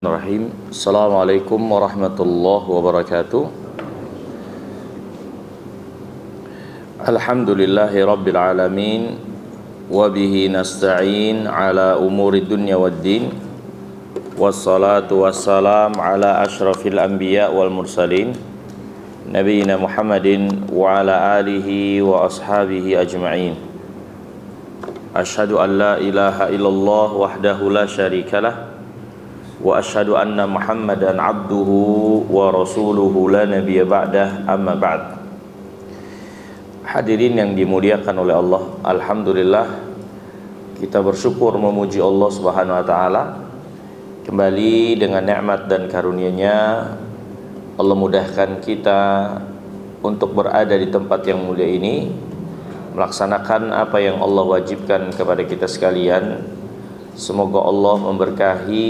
Bismillahirrahmanirrahim. Assalamualaikum warahmatullahi wabarakatuh. Alhamdulillahi rabbil alamin, wa bihi nasta'in ala umuri dunya waddin, wassalatu wassalam ala ashrafil anbiya wal mursalin, nabiyina Muhammadin wa ala alihi wa ashabihi ajma'in. Ashhadu an la ilaha illallah wahdahu la syarikalah, wa asyhadu anna Muhammadan abduhu wa rasuluhu la nabiyya ba'dah, amma ba'd. Hadirin yang dimuliakan oleh Allah, alhamdulillah kita bersyukur memuji Allah Subhanahu wa taala. Kembali dengan nikmat dan karunia-Nya Allah mudahkan kita untuk berada di tempat yang mulia ini, melaksanakan apa yang Allah wajibkan kepada kita sekalian. Semoga Allah memberkahi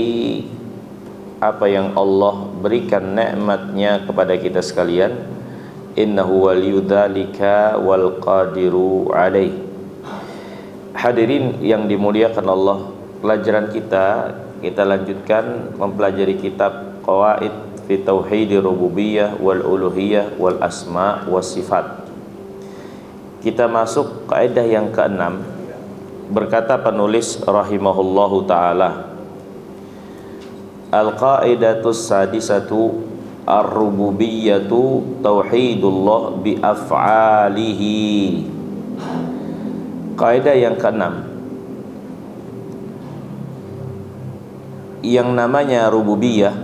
apa yang Allah berikan nikmatnya kepada kita sekalian. Innahu waliyudzalika wal qadiru alaih. Hadirin yang dimuliakan Allah, pelajaran kita lanjutkan mempelajari kitab Qawaid fi Tauhidir Rububiyah wal Uluhiyah wal Asma was Sifat. Kita masuk kaidah yang keenam. Berkata penulis rahimahullahu ta'ala, Al-qaidatus sadisatu ar-rububiyyatu tauhidullah bi af'alihi. Kaidah yang keenam, yang namanya rububiyah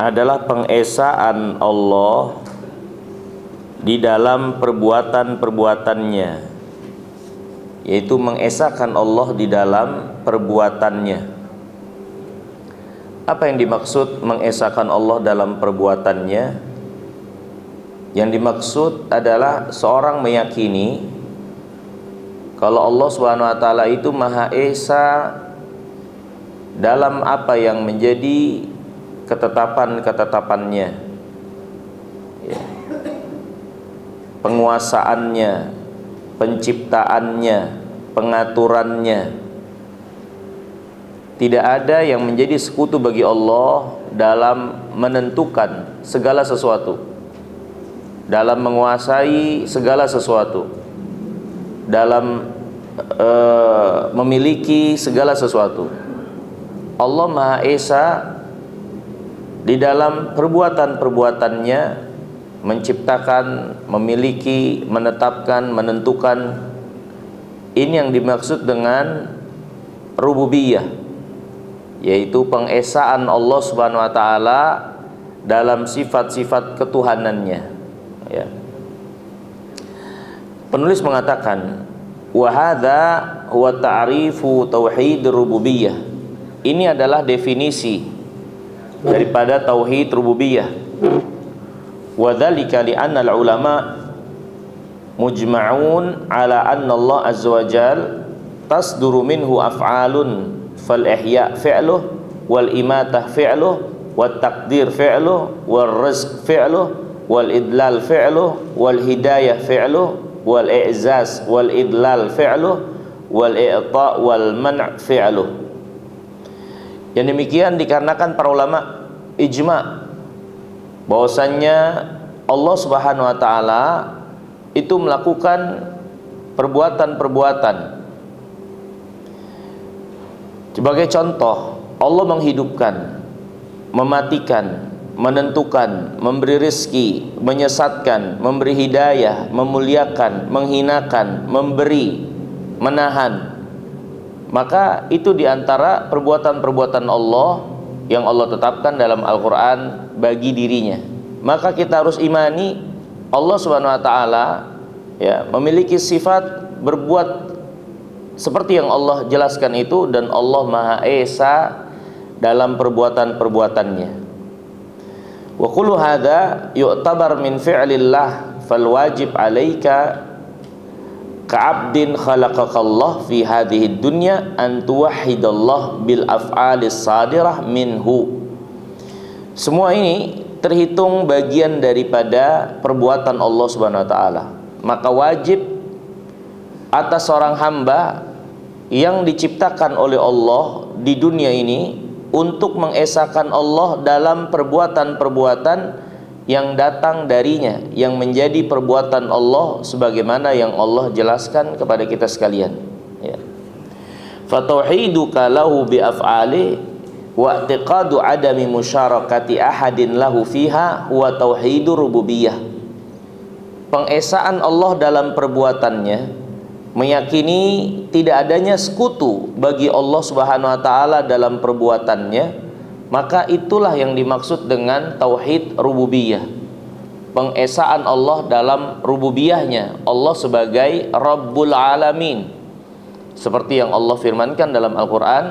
adalah pengesaan Allah di dalam perbuatan-perbuatannya, yaitu mengesahkan Allah di dalam perbuatannya. Apa yang dimaksud mengesahkan Allah dalam perbuatannya? Yang dimaksud adalah seorang meyakini kalau Allah Subhanahu wa taala itu Maha Esa dalam apa yang menjadi ketetapan-ketetapannya, ya, penguasaannya, penciptaannya, pengaturannya. Tidak ada yang menjadi sekutu bagi Allah dalam menentukan segala sesuatu, dalam menguasai segala sesuatu, dalam memiliki segala sesuatu. Allah Maha Esa di dalam perbuatan-perbuatannya, menciptakan, memiliki, menetapkan, menentukan. Ini yang dimaksud dengan rububiyah, yaitu pengesaan Allah Subhanahu wa taala dalam sifat-sifat ketuhanannya, ya. Penulis mengatakan, wa hadza huwa ta'rifu tauhid rububiyah. Ini adalah definisi daripada tauhid rububiyah. Wa dzalika li anna al-ulama mujma'un ala anna Allah azza wa jalla tasduru minhu af'alun fal ihya fi'luh wal imatah fi'luh wat taqdir fi'luh wal rizq fi'luh wal idlal fi'luh wal hidayah fi'luh wal i'zaz wal idlal fi'luh wal i'ta wal man' fi'luh. Yang demikian dikarenakan para ulama ijma' bahwasannya Allah Subhanahu wa taala itu melakukan perbuatan-perbuatan. Sebagai contoh, Allah menghidupkan, mematikan, menentukan, memberi rezeki, menyesatkan, memberi hidayah, memuliakan, menghinakan, memberi, menahan. Maka itu diantara perbuatan-perbuatan Allah yang Allah tetapkan dalam Al-Quran bagi dirinya. Maka kita harus imani Allah Subhanahu wa taala, ya, memiliki sifat berbuat seperti yang Allah jelaskan itu, dan Allah Maha Esa dalam perbuatan-perbuatannya. Wa kullu hadza yu'tabar min fi'lillah fal wajib 'alaika ka'abdin khalaqakallah fi hadhihi dunya an tuwahhidallah bil af'alis sadirah minhu. Semua ini terhitung bagian daripada perbuatan Allah Subhanahu wa taala. Maka wajib atas seorang hamba yang diciptakan oleh Allah di dunia ini untuk mengesahkan Allah dalam perbuatan-perbuatan yang datang darinya, yang menjadi perbuatan Allah sebagaimana yang Allah jelaskan kepada kita sekalian, ya. Fatauhiduka lahu bi af'ali wa i'tiqadu adami musyarakati ahadin lahu fiha huwa tauhidur rububiyah. Pengesaan Allah dalam perbuatannya, meyakini tidak adanya sekutu bagi Allah Subhanahu wa taala dalam perbuatannya, maka itulah yang dimaksud dengan tauhid rububiyah. Pengesaan Allah dalam rububiyahnya, Allah sebagai Rabbul Alamin, seperti yang Allah firmankan dalam Al-Quran,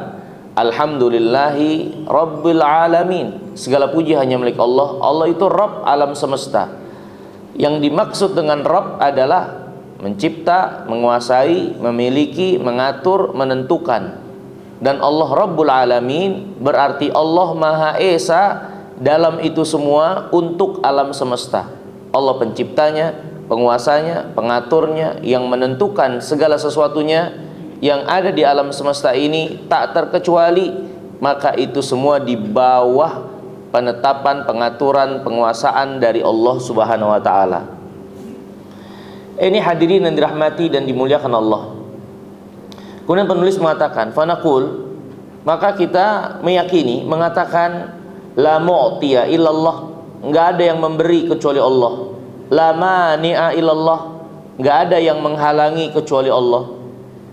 Alhamdulillahi Rabbil Alamin, segala puji hanya milik Allah. Allah itu Rabb alam semesta. Yang dimaksud dengan Rabb adalah mencipta, menguasai, memiliki, mengatur, menentukan. Dan Allah Rabbul Alamin berarti Allah Maha Esa dalam itu semua untuk alam semesta. Allah penciptanya, penguasanya, pengaturnya, yang menentukan segala sesuatunya yang ada di alam semesta ini tak terkecuali, maka itu semua di bawah penetapan, pengaturan, penguasaan dari Allah Subhanahu wa taala. Ini hadirin yang dirahmati dan dimuliakan Allah. Kemudian penulis mengatakan, fanaqul, maka kita meyakini, mengatakan, la mu'tiya illallah, enggak ada yang memberi kecuali Allah. La mani'a illallah, enggak ada yang menghalangi kecuali Allah.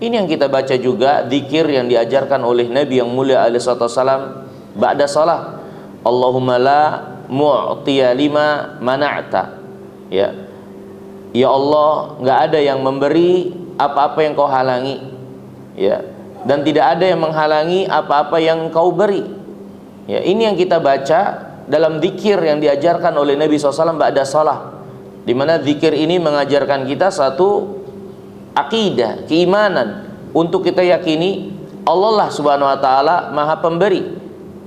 Ini yang kita baca juga zikir yang diajarkan oleh Nabi yang mulia alaihi wasallam ba'da salat. Allahumma la mu'tiya lima mana'ta. Ya. Ya Allah, enggak ada yang memberi apa-apa yang kau halangi. Ya, dan tidak ada yang menghalangi apa-apa yang kau beri. Ya, ini yang kita baca dalam zikir yang diajarkan oleh Nabi SAW ba'da salah, di mana zikir ini mengajarkan kita satu akidah, keimanan, untuk kita yakini Allah lah Subhanahu wa taala Maha Pemberi,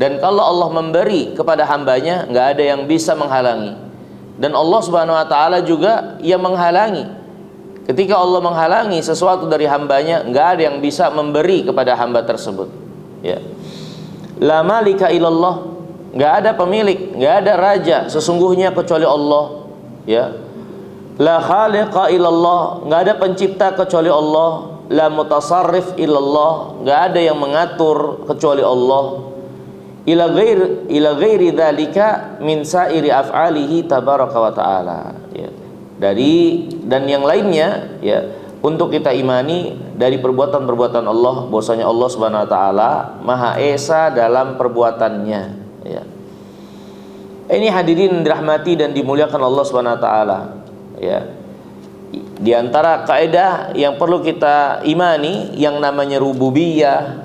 dan kalau Allah memberi kepada hambanya, nggak ada yang bisa menghalangi. Dan Allah Subhanahu wa taala juga yang menghalangi. Ketika Allah menghalangi sesuatu dari hambanya, nggak ada yang bisa memberi kepada hamba tersebut. Ya. La malika illallah, nggak ada pemilik, nggak ada raja sesungguhnya kecuali Allah. Ya. La khaliqa illallah, nggak ada pencipta kecuali Allah. La mutasarrif illallah, nggak ada yang mengatur kecuali Allah. Ila ghairi dzalika min sairi af'alihi tabaraka wa ta'ala. Ya. Dari dan yang lainnya, ya, untuk kita imani dari perbuatan-perbuatan Allah, bahwasanya Allah Subhanahu wa taala Maha Esa dalam perbuatannya, ya. Ini hadirin dirahmati dan dimuliakan Allah Subhanahu wa taala, ya. Di antara kaidah yang perlu kita imani yang namanya rububiyah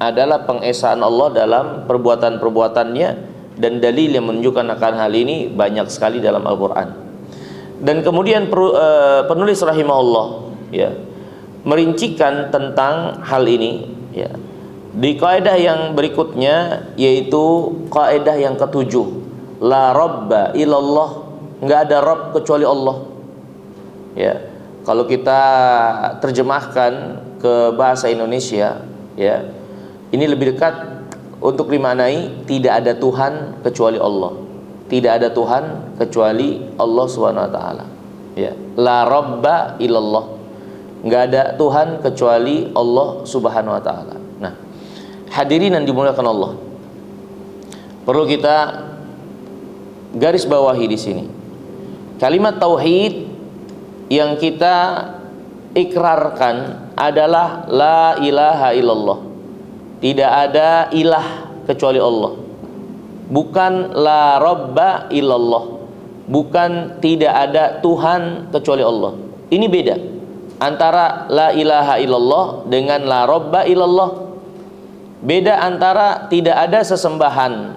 adalah pengesaan Allah dalam perbuatan-perbuatannya, dan dalil yang menunjukkan akan hal ini banyak sekali dalam Al-Qur'an. Dan kemudian penulis rahimahullah, ya, merincikan tentang hal ini, ya, di kaidah yang berikutnya, yaitu kaidah yang ketujuh, la rabba illallah, nggak ada Rabb kecuali Allah. Ya, kalau kita terjemahkan ke bahasa Indonesia, ya, ini lebih dekat untuk dimaknai tidak ada Tuhan kecuali Allah. Tidak ada Tuhan kecuali Allah Subhanahu wa taala. Ya, la rabba illallah. Enggak ada Tuhan kecuali Allah Subhanahu wa taala. Nah, hadirin yang dimuliakan Allah, perlu kita garis bawahi di sini. Kalimat tauhid yang kita ikrarkan adalah la ilaha illallah. Tidak ada ilah kecuali Allah. Bukan la rabba illallah, bukan tidak ada Tuhan kecuali Allah. Ini beda antara la ilaha illallah dengan la rabba illallah. Beda antara tidak ada sesembahan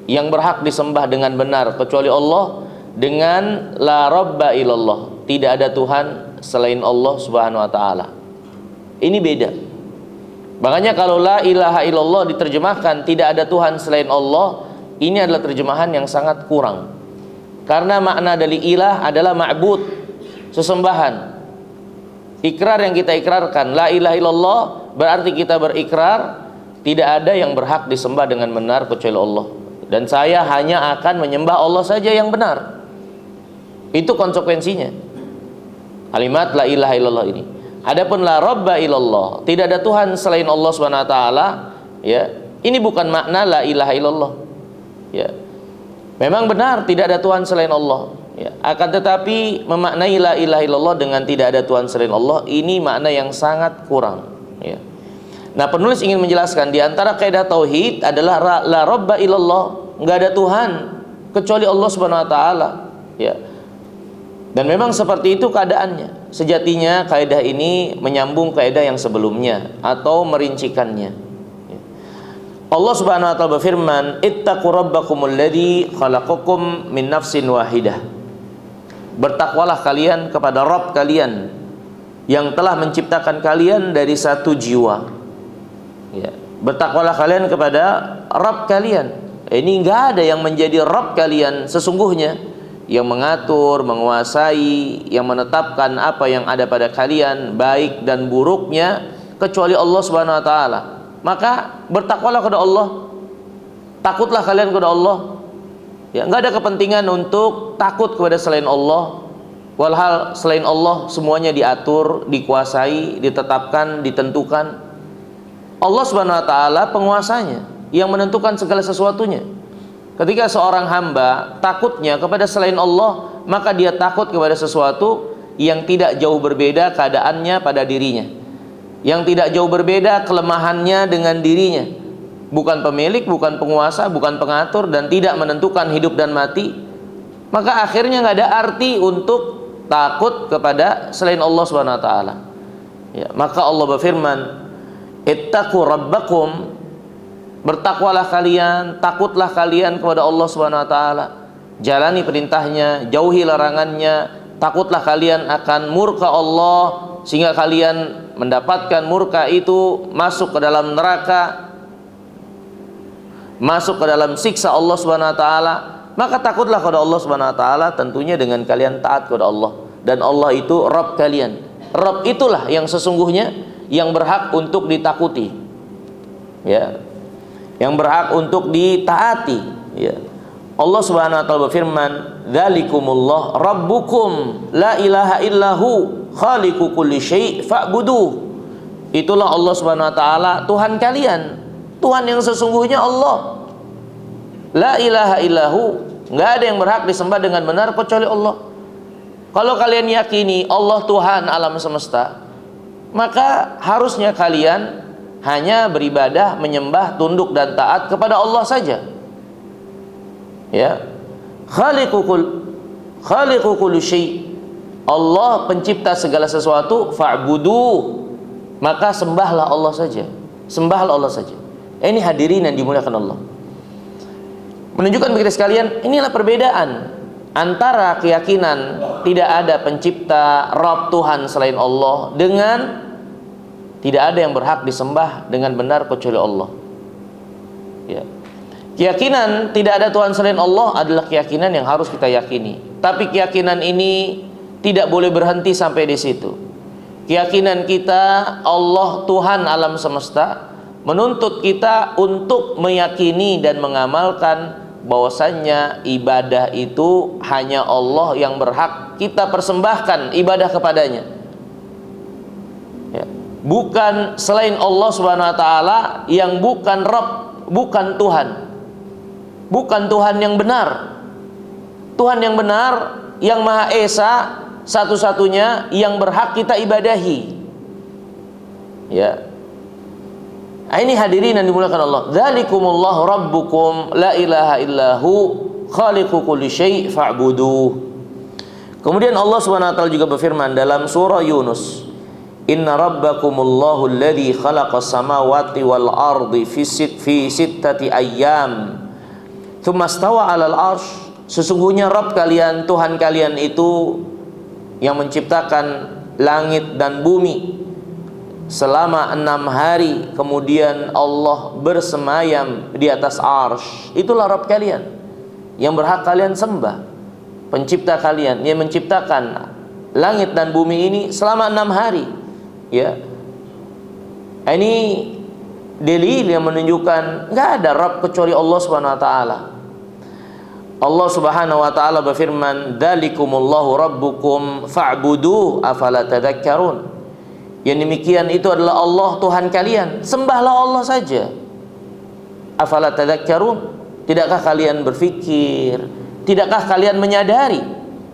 yang berhak disembah dengan benar kecuali Allah dengan la rabba illallah, tidak ada Tuhan selain Allah Subhanahu wa taala. Ini beda. Makanya kalau la ilaha illallah diterjemahkan tidak ada Tuhan selain Allah, ini adalah terjemahan yang sangat kurang. Karena makna dari ilah adalah ma'bud, sesembahan. Ikrar yang kita ikrarkan la ilaha illallah berarti kita berikrar Tidak ada yang berhak disembah dengan benar kecuali Allah. Dan saya hanya akan menyembah Allah saja yang benar. Itu konsekuensinya. Kalimat la ilaha illallah ini. Adapun la rabba illallah, tidak ada Tuhan selain Allah Subhanahu wa taala, ya. Ini bukan makna la ilaha illallah. Ya. Memang benar tidak ada Tuhan selain Allah, ya. Akan tetapi memaknai la ilaha illallah dengan tidak ada Tuhan selain Allah, ini makna yang sangat kurang, ya. Nah, penulis ingin menjelaskan di antara kaidah tauhid adalah la rabba illallah, enggak ada Tuhan kecuali Allah Subhanahu wa taala, ya. Dan memang seperti itu keadaannya. Sejatinya kaidah ini menyambung kaidah yang sebelumnya atau merincikannya. Allah Subhanahu wa taala berfirman, "Ittaqu rabbakumul ladzi khalaqakum min nafsin wahidah." Bertakwalah kalian kepada Rabb kalian yang telah menciptakan kalian dari satu jiwa. Ya, bertakwalah kalian kepada Rabb kalian. Ini enggak ada yang menjadi Rabb kalian sesungguhnya, yang mengatur, menguasai, yang menetapkan apa yang ada pada kalian, baik dan buruknya, kecuali Allah Subhanahu wa taala. Maka bertakwalah kepada Allah. Takutlah kalian kepada Allah. Ya, enggak ada kepentingan untuk takut kepada selain Allah. Walhal selain Allah semuanya diatur, dikuasai, ditetapkan, ditentukan. Allah Subhanahu wa taala penguasanya yang menentukan segala sesuatunya. Ketika seorang hamba takutnya kepada selain Allah, maka dia takut kepada sesuatu yang tidak jauh berbeda keadaannya pada dirinya, yang tidak jauh berbeda kelemahannya dengan dirinya. Bukan pemilik, bukan penguasa, bukan pengatur, dan tidak menentukan hidup dan mati. Maka akhirnya nggak ada arti untuk takut kepada selain Allah Subhanahu wa taala. Ya, maka Allah berfirman, "Ittaqu rabbakum." Bertakwalah kalian, takutlah kalian kepada Allah Subhanahu wa taala. Jalani perintahnya, jauhi larangannya. Takutlah kalian akan murka Allah sehingga kalian mendapatkan murka itu, masuk ke dalam neraka, masuk ke dalam siksa Allah Subhanahu wa taala. Maka takutlah kepada Allah Subhanahu wa taala tentunya dengan kalian taat kepada Allah, dan Allah itu Rabb kalian. Rabb itulah yang sesungguhnya yang berhak untuk ditakuti. Ya. Yang berhak untuk ditaati, ya. Allah Subhanahu wa taala berfirman, "Dzalikumullah rabbukum la ilaha illahu khaliqu kulli syai' fa'buduh." Itulah Allah Subhanahu wa taala Tuhan kalian, Tuhan yang sesungguhnya Allah. La ilaha illahu, enggak ada yang berhak disembah dengan benar kecuali Allah. Kalau kalian yakini Allah Tuhan alam semesta, maka harusnya kalian hanya beribadah, menyembah, tunduk dan taat kepada Allah saja. Ya. Khaliqu kulli syai'. Allah pencipta segala sesuatu, fa'budu. Maka sembahlah Allah saja. Sembahlah Allah saja. Ini hadirin yang dimuliakan Allah. Menunjukkan bagi kita sekalian, inilah perbedaan antara keyakinan tidak ada pencipta Rabb Tuhan selain Allah dengan tidak ada yang berhak disembah dengan benar kecuali Allah. Ya. Keyakinan tidak ada Tuhan selain Allah adalah keyakinan yang harus kita yakini. Tapi keyakinan ini tidak boleh berhenti sampai di situ. Keyakinan kita Allah Tuhan alam semesta menuntut kita untuk meyakini dan mengamalkan bahwasannya ibadah itu hanya Allah yang berhak kita persembahkan ibadah kepadanya. Ya. Bukan selain Allah Subhanahu wa taala yang bukan Rabb, bukan Tuhan. Bukan Tuhan yang benar. Tuhan yang benar, yang Maha Esa, satu-satunya yang berhak kita ibadahi. Ya. Ini hadirin yang dimuliakan Allah. Dzalikumullahu rabbukum la ilaha illahu khaliqu kulli syai' fa'buduh. Kemudian Allah Subhanahu wa taala juga berfirman dalam surah Yunus, "Inna rabbakumullahu alladzi khalaqas samawati wal ardi fi sittati ayyam tsumma stawa 'alal 'arsy." Sesungguhnya Rabb kalian, Tuhan kalian itu yang menciptakan langit dan bumi selama 6 hari, kemudian Allah bersemayam di atas arsy. Itulah Rabb kalian yang berhak kalian sembah, pencipta kalian yang menciptakan langit dan bumi ini selama 6 hari. Ya, ini dalil yang menunjukkan nggak ada Rabb kecuali Allah Subhanahu wa taala. Allah Subhanahu wa taala berfirman, "Dzalikumullahu rabbukum fa'budu afala tadhakkarun." Yang demikian itu adalah Allah Tuhan kalian, sembahlah Allah saja. Afala tadhakkarun? Tidakkah kalian berpikir? Tidakkah kalian menyadari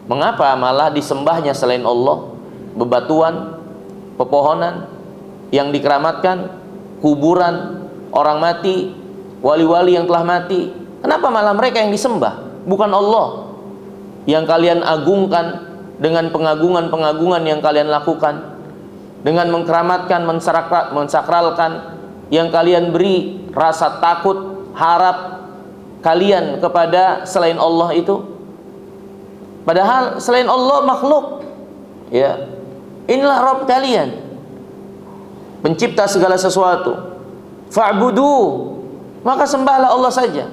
mengapa malah disembahnya selain Allah? Bebatuan, pepohonan yang dikeramatkan, kuburan orang mati, wali-wali yang telah mati. Kenapa malah mereka yang disembah, bukan Allah yang kalian agungkan dengan pengagungan-pengagungan yang kalian lakukan, dengan mengkeramatkan, mensakralkan yang kalian beri rasa takut, harap kalian kepada selain Allah itu? Padahal selain Allah makhluk, ya. Inilah Rabb kalian, pencipta segala sesuatu. Fa'budu, maka sembahlah Allah saja.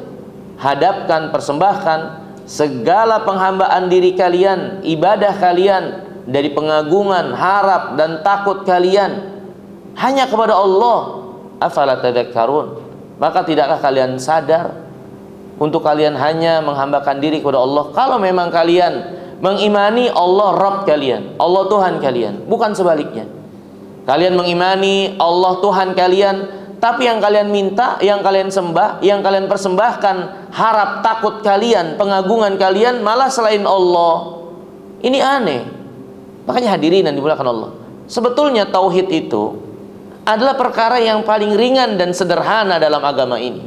Hadapkan, persembahkan segala penghambaan diri kalian, ibadah kalian, dari pengagungan, harap dan takut kalian hanya kepada Allah. Afala tadhakkarun? Maka tidakkah kalian sadar untuk kalian hanya menghambakan diri kepada Allah? Kalau memang kalian mengimani Allah Rabb kalian, Allah Tuhan kalian, bukan sebaliknya. Kalian mengimani Allah Tuhan kalian, tapi yang kalian minta, yang kalian sembah, yang kalian persembahkan, harap takut kalian, pengagungan kalian malah selain Allah. Ini aneh. Makanya hadirin yang dimuliakan Allah, sebetulnya tauhid itu adalah perkara yang paling ringan dan sederhana dalam agama ini.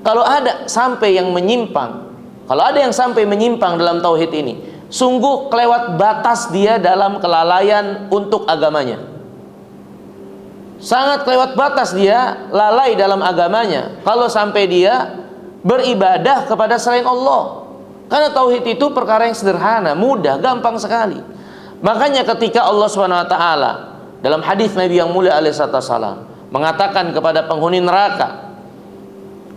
Kalau ada sampai yang menyimpang, kalau ada yang sampai menyimpang dalam tauhid ini, sungguh kelewat batas dia dalam kelalaian untuk agamanya. Sangat kelewat batas dia, lalai dalam agamanya kalau sampai dia beribadah kepada selain Allah. Karena tauhid itu perkara yang sederhana, mudah, gampang sekali. Makanya ketika Allah SWT dalam hadis Nabi yang mulia alaihissalam mengatakan kepada penghuni neraka,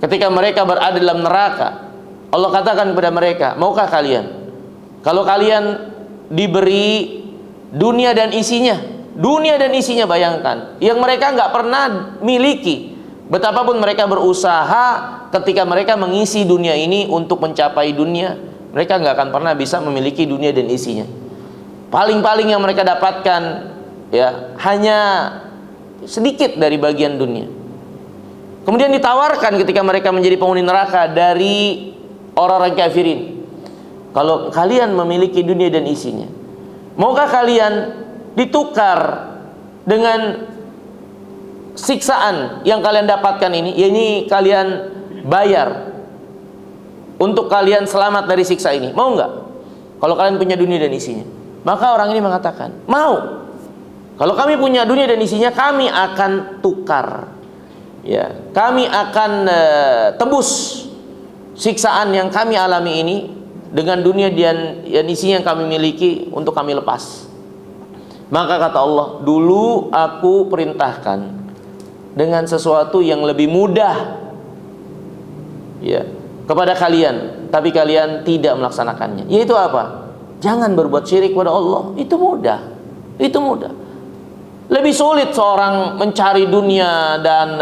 ketika mereka berada dalam neraka, Allah katakan kepada mereka, maukah kalian kalau kalian diberi dunia dan isinya? Dunia dan isinya, bayangkan, yang mereka nggak pernah miliki. Betapapun mereka berusaha ketika mereka mengisi dunia ini untuk mencapai dunia, mereka nggak akan pernah bisa memiliki dunia dan isinya. Paling-paling yang mereka dapatkan, ya, hanya sedikit dari bagian dunia. Kemudian ditawarkan ketika mereka menjadi penghuni neraka dari orang-orang kafirin, kalau kalian memiliki dunia dan isinya, maukah kalian ditukar dengan siksaan yang kalian dapatkan ini? Ya, ini kalian bayar untuk kalian selamat dari siksa ini. Mau nggak? Kalau kalian punya dunia dan isinya. Maka orang ini mengatakan, mau. Kalau kami punya dunia dan isinya, kami akan tukar, ya, kami akan tebus siksaan yang kami alami ini dengan dunia dan isinya yang kami miliki untuk kami lepas. Maka kata Allah, dulu aku perintahkan dengan sesuatu yang lebih mudah, ya, kepada kalian, tapi kalian tidak melaksanakannya. Yaitu apa? Jangan berbuat syirik kepada Allah. Itu mudah. Itu mudah. Lebih sulit seorang mencari dunia dan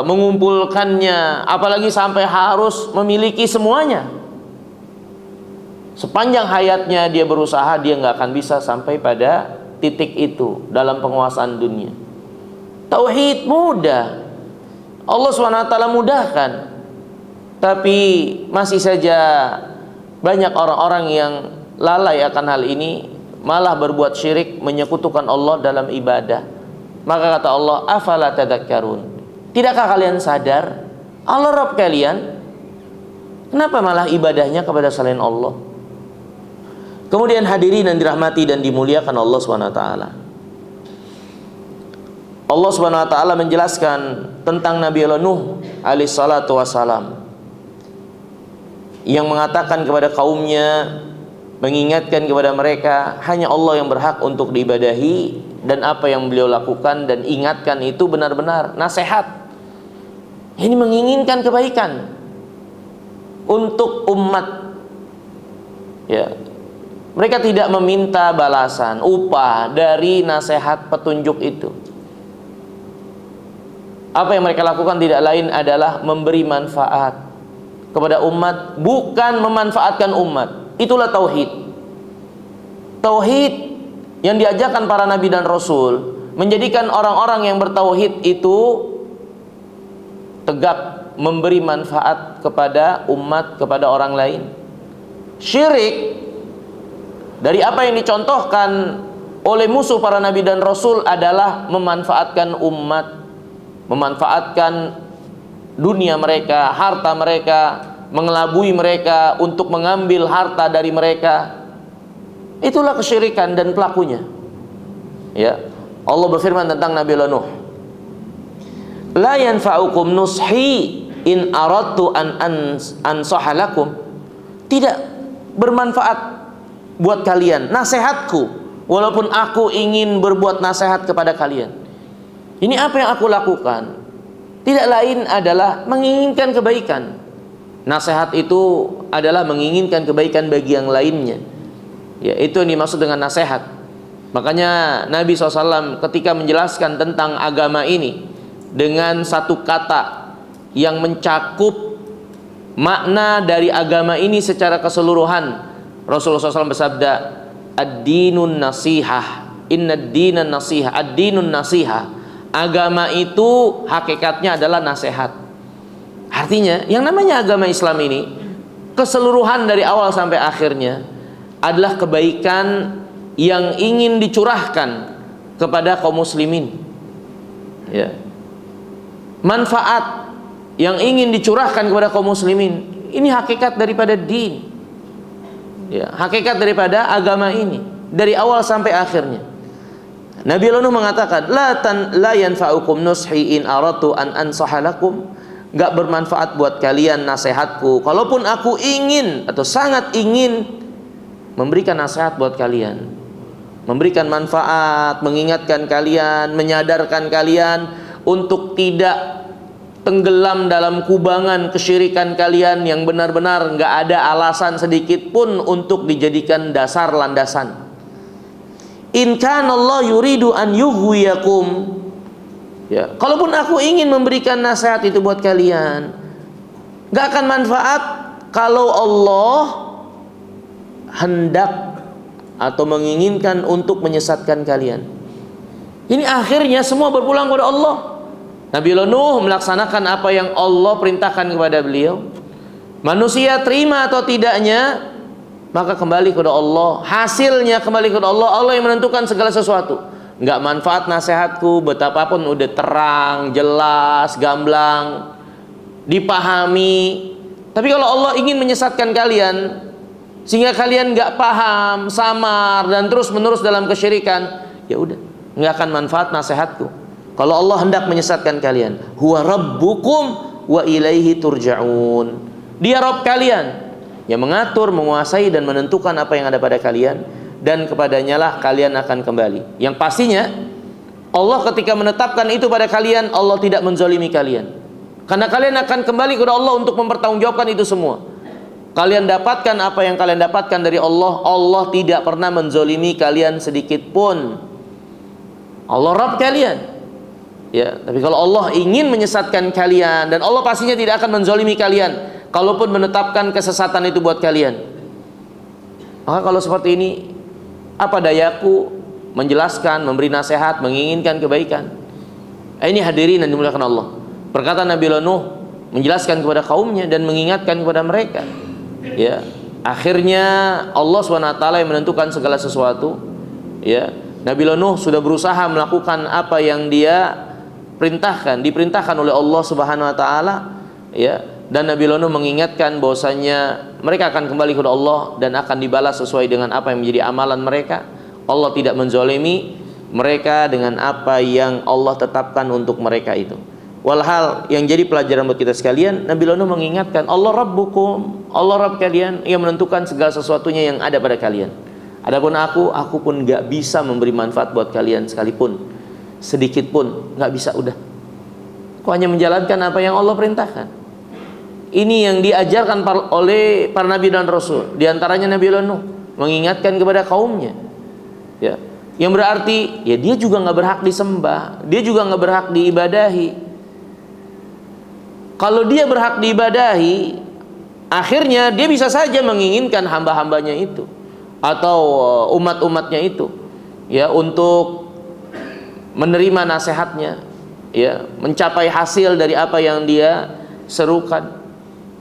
mengumpulkannya, apalagi sampai harus memiliki semuanya. Sepanjang hayatnya dia berusaha, dia nggak akan bisa sampai pada titik itu dalam penguasaan dunia. Tauhid mudah, Allah SWT mudahkan, tapi masih saja banyak orang-orang yang lalai akan hal ini, malah berbuat syirik, menyekutukan Allah dalam ibadah. Maka kata Allah, afala tadhakkarun? Tidakkah kalian sadar Allah Rabb kalian? Kenapa malah ibadahnya kepada selain Allah? Kemudian hadirin yang dirahmati dan dimuliakan Allah SWT, Allah SWT menjelaskan tentang Nabi Allah Nuh alaihissalatu wassalam, yang mengatakan kepada kaumnya, mengingatkan kepada mereka, hanya Allah yang berhak untuk diibadahi, dan apa yang beliau lakukan dan ingatkan itu benar-benar nasihat. Ini menginginkan kebaikan untuk umat, ya. Mereka tidak meminta balasan, upah dari nasihat petunjuk itu. Apa yang mereka lakukan tidak lain adalah memberi manfaat kepada umat, bukan memanfaatkan umat. Itulah tauhid. Tauhid yang diajarkan para nabi dan rasul menjadikan orang-orang yang bertauhid itu tegak memberi manfaat kepada umat, kepada orang lain. Syirik dari apa yang dicontohkan oleh musuh para nabi dan rasul adalah memanfaatkan umat, memanfaatkan dunia mereka, harta mereka, mengelabui mereka untuk mengambil harta dari mereka. Itulah kesyirikan dan pelakunya. Ya, Allah berfirman tentang Nabi Nuh, la yanfa'ukum nushi in aradtu an ansahalakum. Tidak bermanfaat buat kalian nasihatku walaupun aku ingin berbuat nasihat kepada kalian. Ini apa yang aku lakukan? Tidak lain adalah menginginkan kebaikan. Nasihat itu adalah menginginkan kebaikan bagi yang lainnya. Ya, itu yang dimaksud dengan nasihat. Makanya Nabi SAW ketika menjelaskan tentang agama ini dengan satu kata yang mencakup makna dari agama ini secara keseluruhan, Rasulullah SAW bersabda, ad-dinun nasihah, innad dinan nasihah, ad-dinun nasihah. Agama itu hakikatnya adalah nasihat. Artinya yang namanya agama Islam ini keseluruhan dari awal sampai akhirnya adalah kebaikan yang ingin dicurahkan kepada kaum muslimin. Ya. Manfaat yang ingin dicurahkan kepada kaum muslimin. Ini hakikat daripada din. Ya, hakikat daripada agama ini dari awal sampai akhirnya. Nabi Nuh mengatakan, la yanfa'ukum nushi in aratu an ansahalakum. Gak bermanfaat buat kalian nasihatku kalaupun aku ingin atau sangat ingin memberikan nasihat buat kalian, memberikan manfaat, mengingatkan kalian, menyadarkan kalian untuk tidak tenggelam dalam kubangan kesyirikan kalian yang benar-benar nggak ada alasan sedikit pun untuk dijadikan dasar landasan. In kana Allah yuridu an yughwiyakum. Ya, kalaupun aku ingin memberikan nasihat itu buat kalian, nggak akan manfaat kalau Allah hendak atau menginginkan untuk menyesatkan kalian. Ini akhirnya semua berpulang kepada Allah. Nabi Nuh melaksanakan apa yang Allah perintahkan kepada beliau. Manusia terima atau tidaknya, maka kembali kepada Allah. Hasilnya kembali kepada Allah. Allah yang menentukan segala sesuatu. Nggak manfaat nasihatku, betapapun udah terang, jelas, gamblang, dipahami. Tapi kalau Allah ingin menyesatkan kalian sehingga kalian nggak paham, samar dan terus menerus dalam kesyirikan, ya udah, nggak akan manfaat nasihatku. Kalau Allah hendak menyesatkan kalian, huwa rabbukum wa ilaihi turja'un. Dia Rabb kalian yang mengatur, menguasai dan menentukan apa yang ada pada kalian, dan kepadanya lah kalian akan kembali. Yang pastinya Allah ketika menetapkan itu pada kalian, Allah tidak menzalimi kalian, karena kalian akan kembali kepada Allah untuk mempertanggungjawabkan itu semua. Kalian dapatkan apa yang kalian dapatkan dari Allah. Allah tidak pernah menzalimi kalian sedikit pun. Allah Rabb kalian. Ya, tapi kalau Allah ingin menyesatkan kalian, dan Allah pastinya tidak akan menzalimi kalian kalaupun menetapkan kesesatan itu buat kalian. Maka kalau seperti ini, apa dayaku menjelaskan, memberi nasihat, menginginkan kebaikan? Ini hadirin yang dimuliakan Allah. Perkataan Nabi Nuh menjelaskan kepada kaumnya dan mengingatkan kepada mereka. Ya, akhirnya Allah SWT yang menentukan segala sesuatu. Ya, Nabi Nuh sudah berusaha melakukan apa yang dia diperintahkan oleh Allah Subhanahu Wa Taala. Ya, dan Nabi Nuh mengingatkan bahwasanya mereka akan kembali kepada Allah dan akan dibalas sesuai dengan apa yang menjadi amalan mereka. Allah tidak menzalimi mereka dengan apa yang Allah tetapkan untuk mereka itu. Walhal yang jadi pelajaran buat kita sekalian, Nabi Nuh mengingatkan, Allah Rabbukum, Allah Rabb kalian yang menentukan segala sesuatunya yang ada pada kalian. Adapun aku pun gak bisa memberi manfaat buat kalian sekalipun, sedikit pun gak bisa. Udah, aku hanya menjalankan apa yang Allah perintahkan. Ini yang diajarkan oleh para nabi dan rasul. Di antaranya Nabi Nuh mengingatkan kepada kaumnya. Ya, yang berarti ya dia juga nggak berhak disembah, dia juga nggak berhak diibadahi. kalau dia berhak diibadahi, akhirnya dia bisa saja menginginkan hamba-hambanya itu atau umat-umatnya itu, ya, untuk menerima nasihatnya, ya, mencapai hasil dari apa yang dia serukan.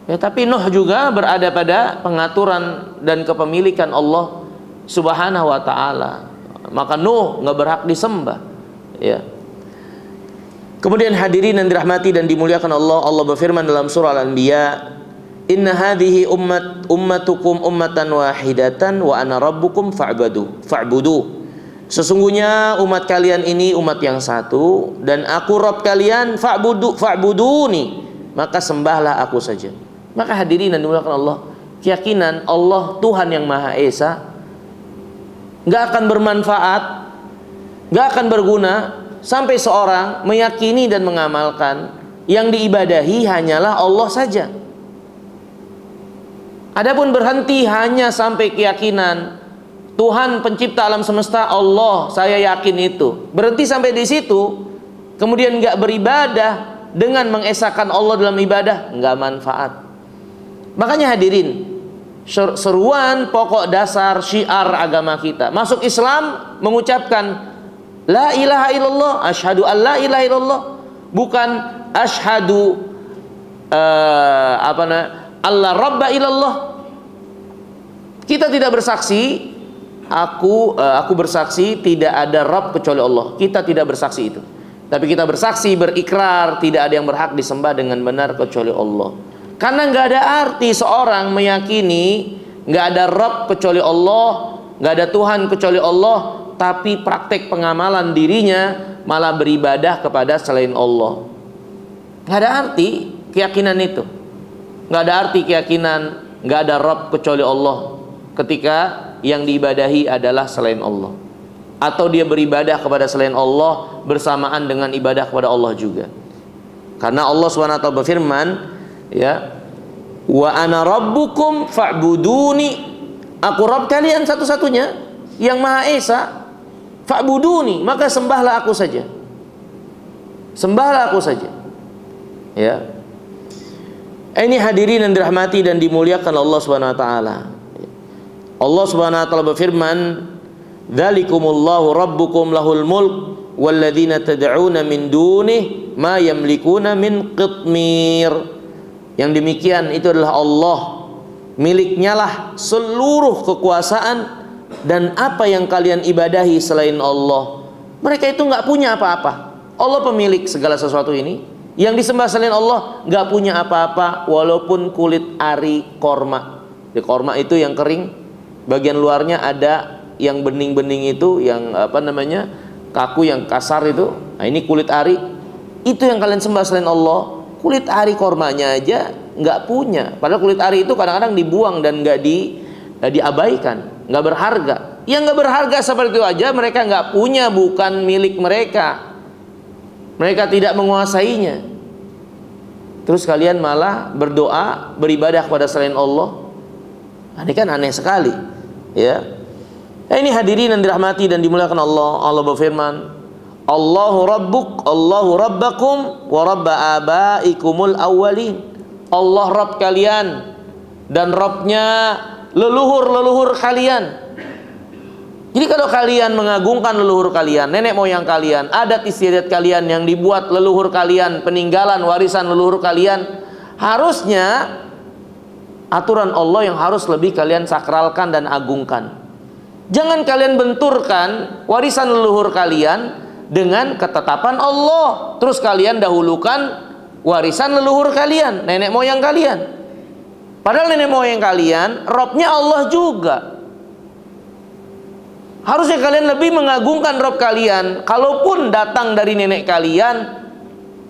Ya, tapi Nuh juga berada pada pengaturan dan kepemilikan Allah Subhanahu wa taala. Maka Nuh nggak berhak disembah, ya. Kemudian hadirin yang dirahmati dan dimuliakan Allah, Allah berfirman dalam surah Al-Anbiya, "Inna hadhihi ummatukum ummatan wahidatan wa ana rabbukum fa'budu." Sesungguhnya umat kalian ini umat yang satu dan aku Rabb kalian, fa'buduni, maka sembahlah aku saja. Maka hadirin dan dimuliakan Allah, keyakinan Allah Tuhan yang Maha Esa nggak akan bermanfaat, nggak akan berguna sampai seorang meyakini dan mengamalkan yang diibadahi hanyalah Allah saja. Adapun berhenti hanya sampai keyakinan Tuhan pencipta alam semesta Allah, saya yakin itu, berhenti sampai di situ, kemudian nggak beribadah dengan mengesahkan Allah dalam ibadah, nggak manfaat. Makanya hadirin, seruan pokok dasar syiar agama kita masuk Islam mengucapkan la ilaha illallah, asyhadu an la ilaha illallah, bukan asyhadu Allah rabba illallah. Kita tidak bersaksi aku bersaksi tidak ada Rabb kecuali Allah. Kita tidak bersaksi itu. Tapi kita bersaksi, berikrar tidak ada yang berhak disembah dengan benar kecuali Allah. Karena nggak ada arti seorang meyakini nggak ada Rabb kecuali Allah, nggak ada Tuhan kecuali Allah, tapi praktek pengamalan dirinya malah beribadah kepada selain Allah. Nggak ada arti keyakinan itu. Nggak ada arti keyakinan nggak ada Rabb kecuali Allah ketika yang diibadahi adalah selain Allah, atau dia beribadah kepada selain Allah bersamaan dengan ibadah kepada Allah juga. Karena Allah SWT berfirman, ya, wa ana rabbukum fa'buduni, aku Rabb kalian satu-satunya yang Maha Esa, fa'buduni, maka sembahlah aku saja. Sembahlah aku saja. Ya. Ini hadirin yang dirahmati dan dimuliakan Allah Subhanahu wa taala. Allah Subhanahu wa taala berfirman, "Dzalikumullahu rabbukum lahul mulk walladzina tad'una min dunihi ma yamlikuna min qitmir." Yang demikian itu adalah Allah, miliknya lah seluruh kekuasaan dan apa yang kalian ibadahi selain Allah, mereka itu nggak punya apa-apa. Allah pemilik segala sesuatu ini. Yang disembah selain Allah nggak punya apa-apa, walaupun kulit ari korma. Di korma itu yang kering, bagian luarnya ada yang bening-bening itu, yang kaku, yang kasar itu. Nah, ini kulit ari. Itu yang kalian sembah selain Allah. Kulit ari kormanya aja nggak punya. Padahal kulit ari itu kadang-kadang dibuang dan nggak diabaikan, nggak berharga. Yang nggak berharga seperti itu aja mereka nggak punya, bukan milik mereka. Mereka tidak menguasainya. Terus kalian malah berdoa, beribadah kepada selain Allah. Ini kan aneh sekali, ya. Ini hadirin yang dirahmati dan dimuliakan Allah. Allah berfirman, Allahu rabbuk, Allahu rabbakum, wa rabba abaikumul awwalin. Allah Rabb kalian dan Rabbnya leluhur-leluhur kalian. Jadi kalau kalian mengagungkan leluhur kalian, nenek moyang kalian, adat istiadat kalian yang dibuat leluhur kalian, peninggalan warisan leluhur kalian, harusnya aturan Allah yang harus lebih kalian sakralkan dan agungkan. Jangan kalian benturkan warisan leluhur kalian dengan ketetapan Allah. Terus kalian dahulukan warisan leluhur kalian, nenek moyang kalian. Padahal nenek moyang kalian Rabbnya Allah juga. Harusnya kalian lebih mengagungkan Rabb kalian. Kalaupun datang dari nenek kalian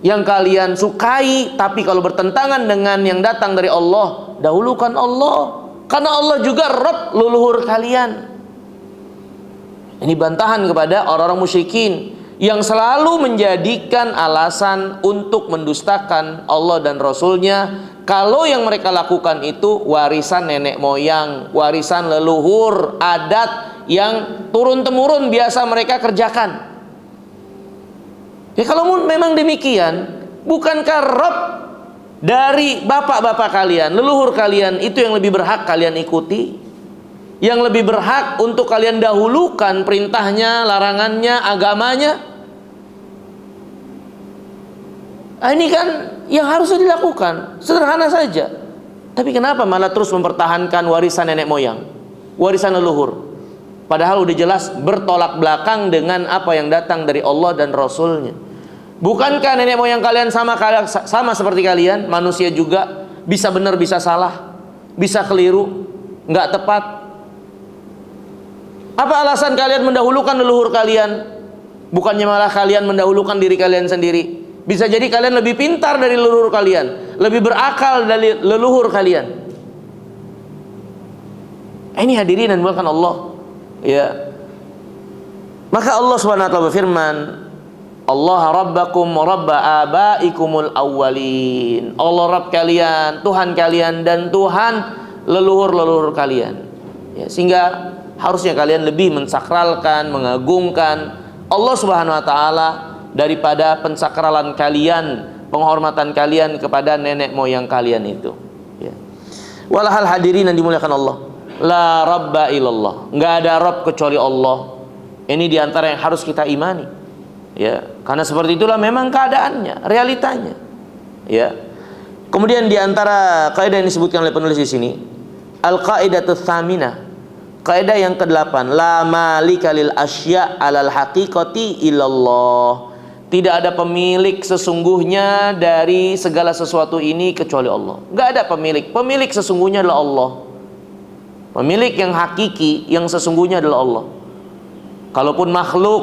yang kalian sukai, tapi kalau bertentangan dengan yang datang dari Allah, dahulukan Allah. Karena Allah juga Rabb leluhur kalian. Ini bantahan kepada orang-orang musyrikin yang selalu menjadikan alasan untuk mendustakan Allah dan Rasulnya. Kalau yang mereka lakukan itu warisan nenek moyang, warisan leluhur, adat yang turun-temurun biasa mereka kerjakan. Ya kalau memang demikian, bukankah Rabb dari bapak-bapak kalian, leluhur kalian, itu yang lebih berhak kalian ikuti, yang lebih berhak untuk kalian dahulukan perintahnya, larangannya, agamanya. Ini kan yang harusnya dilakukan, sederhana saja. Tapi kenapa malah terus mempertahankan warisan nenek moyang, warisan leluhur? Padahal udah jelas bertolak belakang dengan apa yang datang dari Allah dan Rasulnya. Bukankah nenek moyang kalian sama seperti kalian? Manusia juga, bisa benar bisa salah, bisa keliru, nggak tepat. Apa alasan kalian mendahulukan leluhur kalian? Bukannya malah kalian mendahulukan diri kalian sendiri. Bisa jadi kalian lebih pintar dari leluhur kalian, lebih berakal dari leluhur kalian. Ini hadirin dan bukan Allah. Ya. Maka Allah SWT berfirman, Allah rabbakum rabba abaikumul awwalin. Allah Rabb kalian, Tuhan kalian, dan Tuhan leluhur-leluhur kalian. Ya, sehingga harusnya kalian lebih mensakralkan, mengagungkan Allah Subhanahu wa taala daripada pensakralan kalian, penghormatan kalian kepada nenek moyang kalian itu. Ya. Walahal hadirin yang dimuliakan Allah, la rabba illallah. Enggak ada Rabb kecuali Allah. Ini diantara yang harus kita imani. Ya, karena seperti itulah memang keadaannya, realitanya. Ya. Kemudian diantara kaidah yang disebutkan oleh penulis di sini, al-qaidatut tsaminah. Kaidah yang ke-8, la malika lil asya' alal haqiqati illallah. Tidak ada pemilik sesungguhnya dari segala sesuatu ini kecuali Allah. Enggak ada pemilik. Pemilik sesungguhnya adalah Allah. Pemilik yang hakiki, yang sesungguhnya adalah Allah. Kalaupun makhluk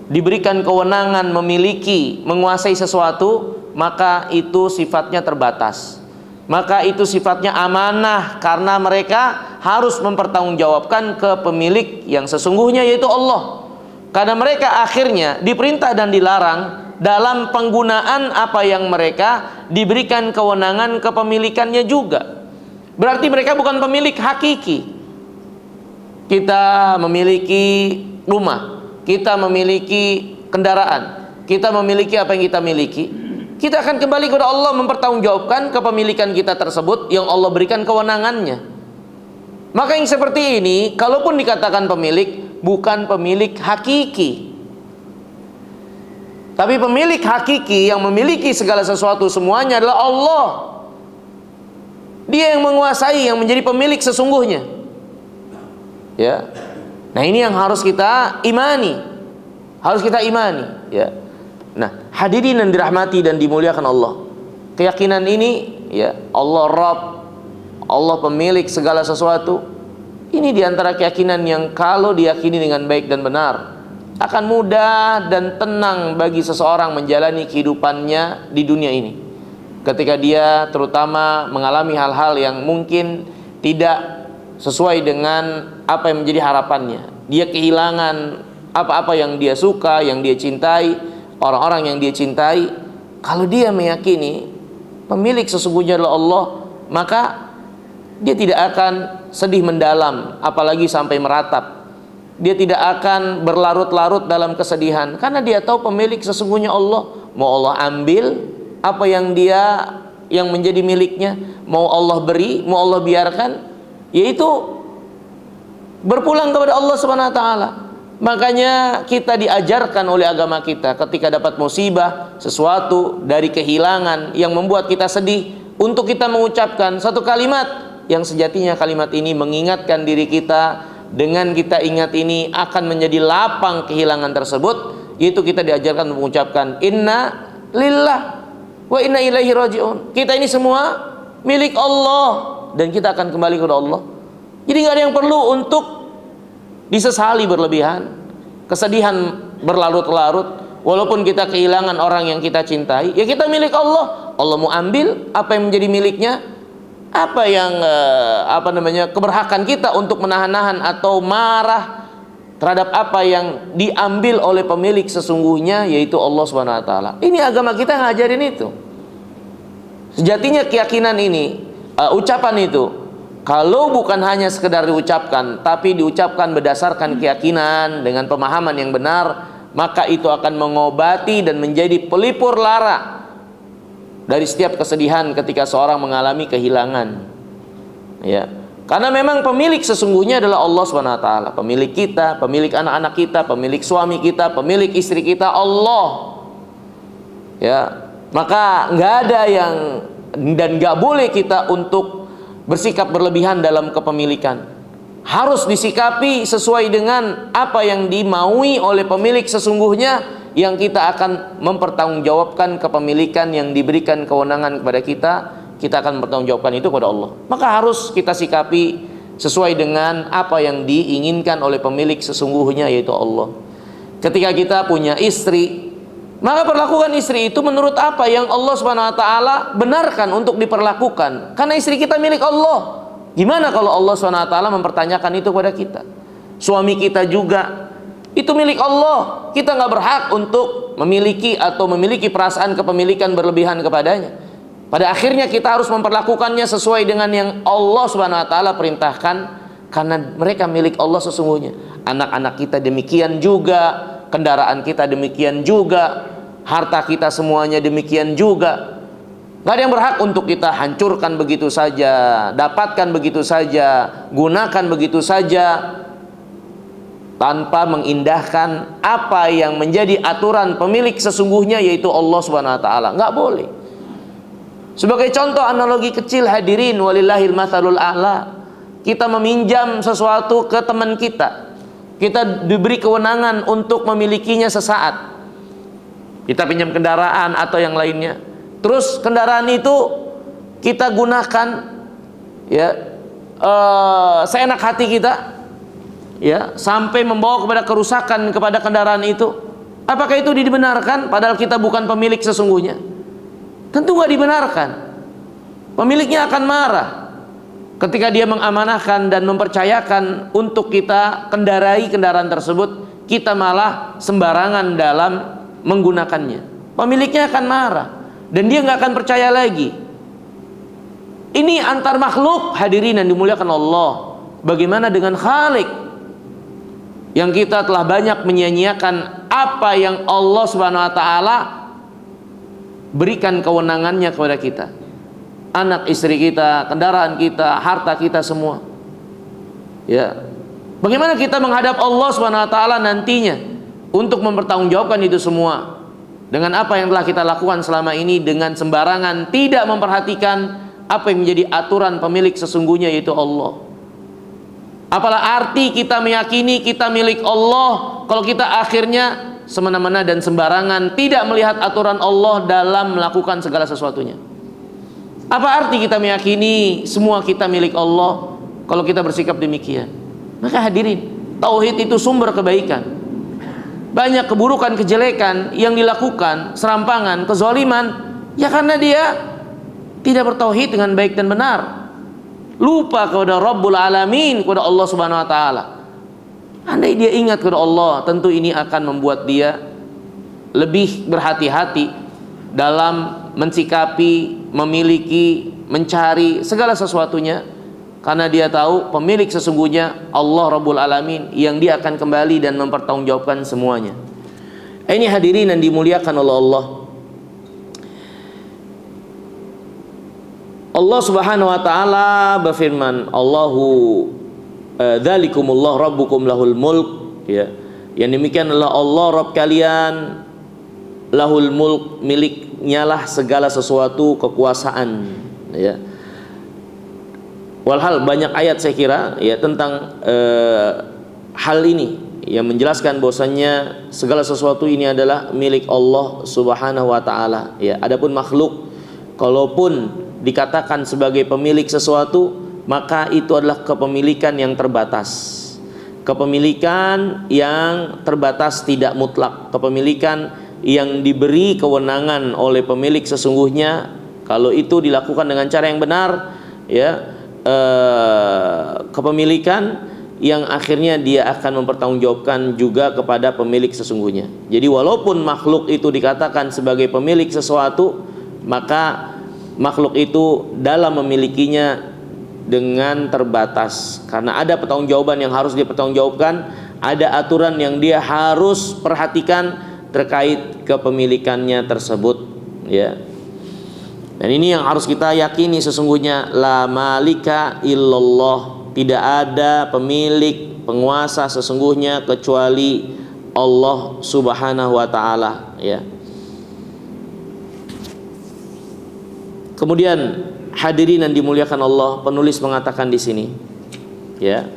diberikan kewenangan memiliki, menguasai sesuatu, maka itu sifatnya terbatas. Maka itu sifatnya amanah, karena mereka harus mempertanggungjawabkan ke pemilik yang sesungguhnya, yaitu Allah. Karena mereka akhirnya diperintah dan dilarang dalam penggunaan apa yang mereka diberikan kewenangan kepemilikannya juga. Berarti mereka bukan pemilik hakiki. Kita memiliki rumah, kita memiliki kendaraan, kita memiliki apa yang kita miliki. Kita akan kembali kepada Allah mempertanggungjawabkan kepemilikan kita tersebut yang Allah berikan kewenangannya. Maka yang seperti ini, kalaupun dikatakan pemilik, bukan pemilik hakiki. Tapi pemilik hakiki yang memiliki segala sesuatu semuanya adalah Allah. Dia yang menguasai, yang menjadi pemilik sesungguhnya. Ya. Nah, ini yang harus kita imani. Harus kita imani, ya. Nah, hadirin yang dirahmati dan dimuliakan Allah. Keyakinan ini, ya, Allah Rabb, Allah pemilik segala sesuatu. Ini diantara keyakinan yang kalau diyakini dengan baik dan benar, akan mudah dan tenang bagi seseorang menjalani kehidupannya di dunia ini. Ketika dia terutama mengalami hal-hal yang mungkin tidak sesuai dengan apa yang menjadi harapannya. Dia kehilangan apa-apa yang dia suka, yang dia cintai, orang-orang yang dia cintai. Kalau dia meyakini pemilik sesungguhnya adalah Allah, maka dia tidak akan sedih mendalam, apalagi sampai meratap. Dia tidak akan berlarut-larut dalam kesedihan, karena dia tahu pemilik sesungguhnya Allah. Mau Allah ambil apa yang menjadi miliknya, mau Allah beri, mau Allah biarkan, yaitu berpulang kepada Allah Subhanahu wa taala. Makanya kita diajarkan oleh agama kita ketika dapat musibah, sesuatu dari kehilangan yang membuat kita sedih, untuk kita mengucapkan satu kalimat yang sejatinya kalimat ini mengingatkan diri kita. Dengan kita ingat ini akan menjadi lapang kehilangan tersebut, yaitu kita diajarkan mengucapkan inna lillah wa inna ilaihi raji'un. Kita ini semua milik Allah dan kita akan kembali kepada Allah. Jadi nggak ada yang perlu untuk disesali berlebihan, kesedihan berlarut-larut. Walaupun kita kehilangan orang yang kita cintai, ya kita milik Allah. Allah mau ambil apa yang menjadi miliknya, apa yang keberhakan kita untuk menahan-nahan atau marah terhadap apa yang diambil oleh pemilik sesungguhnya, yaitu Allah Subhanahu wa taala. Ini agama kita ngajarin itu. Sejatinya keyakinan ini, ucapan itu, kalau bukan hanya sekedar diucapkan, tapi diucapkan berdasarkan keyakinan dengan pemahaman yang benar, maka itu akan mengobati dan menjadi pelipur lara dari setiap kesedihan ketika seorang mengalami kehilangan. Ya. Karena memang pemilik sesungguhnya adalah Allah SWT. Pemilik kita, pemilik anak-anak kita, pemilik suami kita, pemilik istri kita, Allah. Ya, maka nggak ada yang, dan nggak boleh kita untuk bersikap berlebihan dalam kepemilikan. Harus disikapi sesuai dengan apa yang dimaui oleh pemilik sesungguhnya, yang kita akan mempertanggungjawabkan kepemilikan yang diberikan kewenangan kepada kita. Kita akan mempertanggungjawabkan itu kepada Allah. Maka harus kita sikapi sesuai dengan apa yang diinginkan oleh pemilik sesungguhnya, yaitu Allah. Ketika kita punya istri, maka perlakukan istri itu menurut apa yang Allah SWT benarkan untuk diperlakukan. Karena istri kita milik Allah. Gimana kalau Allah SWT mempertanyakan itu kepada kita? Suami kita juga itu milik Allah. Kita nggak berhak untuk memiliki atau memiliki perasaan kepemilikan berlebihan kepadanya. Pada akhirnya kita harus memperlakukannya sesuai dengan yang Allah SWT perintahkan, karena mereka milik Allah sesungguhnya. Anak-anak kita demikian juga, kendaraan kita demikian juga, harta kita semuanya demikian juga. Gak ada yang berhak untuk kita hancurkan begitu saja, dapatkan begitu saja, gunakan begitu saja, tanpa mengindahkan apa yang menjadi aturan pemilik sesungguhnya, yaitu Allah SWT. Nggak boleh. Sebagai contoh analogi kecil hadirin, walillahil matsalul a'la. Kita meminjam sesuatu ke teman kita. Kita diberi kewenangan untuk memilikinya sesaat. Kita pinjam kendaraan atau yang lainnya. Terus kendaraan itu kita gunakan, ya, seenak hati kita, ya, sampai membawa kepada kerusakan kepada kendaraan itu. Apakah itu dibenarkan? Padahal kita bukan pemilik sesungguhnya. Tentu nggak dibenarkan. Pemiliknya akan marah ketika dia mengamanahkan dan mempercayakan untuk kita kendarai kendaraan tersebut, kita malah sembarangan dalam menggunakannya. Pemiliknya akan marah dan dia nggak akan percaya lagi. Ini antar makhluk hadirin yang dimuliakan Allah. Bagaimana dengan Khalik yang kita telah banyak menyia-nyiakan apa yang Allah SWT berikan kewenangannya kepada kita, anak istri kita, kendaraan kita, harta kita semua. Ya, bagaimana kita menghadap Allah SWT nantinya untuk mempertanggungjawabkan itu semua dengan apa yang telah kita lakukan selama ini, dengan sembarangan tidak memperhatikan apa yang menjadi aturan pemilik sesungguhnya, yaitu Allah. Apalah arti kita meyakini kita milik Allah kalau kita akhirnya semena-mena dan sembarangan, tidak melihat aturan Allah dalam melakukan segala sesuatunya. Apa arti kita meyakini semua kita milik Allah kalau kita bersikap demikian? Maka hadirin, tauhid itu sumber kebaikan. Banyak keburukan, kejelekan yang dilakukan, serampangan, kezaliman, ya karena dia tidak bertauhid dengan baik dan benar, lupa kepada Rabbul Alamin, kepada Allah Subhanahu Wa Taala. Andai dia ingat kepada Allah, tentu ini akan membuat dia lebih berhati-hati dalam mensikapi, memiliki, mencari segala sesuatunya, karena dia tahu pemilik sesungguhnya Allah Rabbul Alamin, yang dia akan kembali dan mempertanggungjawabkan semuanya. Ini hadirin yang dimuliakan oleh Allah. Allah Subhanahu wa taala berfirman, Allahu dzalikumullah rabbukum lahul mulk, ya. Yang demikian adalah Allah Rabb kalian, lahul mulk, miliknya lah segala sesuatu, kekuasaan, ya. Walhal banyak ayat saya kira, ya, tentang hal ini yang menjelaskan bahwasannya segala sesuatu ini adalah milik Allah Subhanahu wa taala, ya. Adapun makhluk, kalaupun dikatakan sebagai pemilik sesuatu, maka itu adalah kepemilikan yang terbatas. Kepemilikan yang terbatas, tidak mutlak. Kepemilikan yang diberi kewenangan oleh pemilik sesungguhnya, kalau itu dilakukan dengan cara yang benar, ya, kepemilikan yang akhirnya dia akan mempertanggungjawabkan juga kepada pemilik sesungguhnya. Jadi walaupun makhluk itu dikatakan sebagai pemilik sesuatu, maka makhluk itu dalam memilikinya dengan terbatas, karena ada pertanggungjawaban yang harus dipertanggungjawabkan, ada aturan yang dia harus perhatikan terkait kepemilikannya tersebut, ya. Dan ini yang harus kita yakini, sesungguhnya la malika illallah, tidak ada pemilik, penguasa sesungguhnya kecuali Allah Subhanahu wa taala, ya. Kemudian hadirin yang dimuliakan Allah, penulis mengatakan di sini, ya,